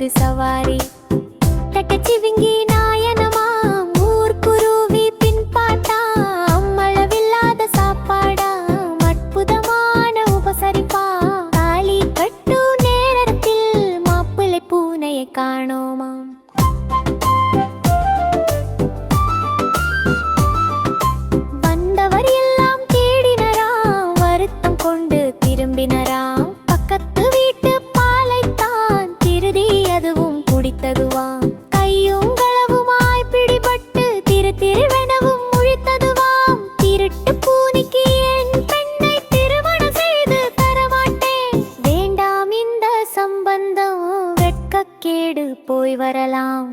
ஒரு சவாரி. தட்டச்சிவிங்கி நாயனமாம் ஊர்க்குருவி பின்பாட்டாம் அளவில்லாத சாப்பாடாம் அற்புதமான உபசரிப்பா. தாலி கட்டு நேரத்தில் மாப்பிள்ளை பூனையை காணோமாம். வந்தவர் எல்லாம் தேடினராம் வருத்தம் கொண்டு திரும்பினராம். பக்கத்து வீட்டு பாலைத்தான் திருதி அதுவும் குடித்ததுவாம். கையும் களவுமாய் பிடிபட்டு திரு திருவெனவும் முழித்ததுவாம். திருட்டு பூனைக்கு என் பெண்ணை திருமணம் செய்து தரமாட்டேன். வேண்டாம் இந்த சம்பந்தம் வெட்கக்கேடு போய் வரலாம்.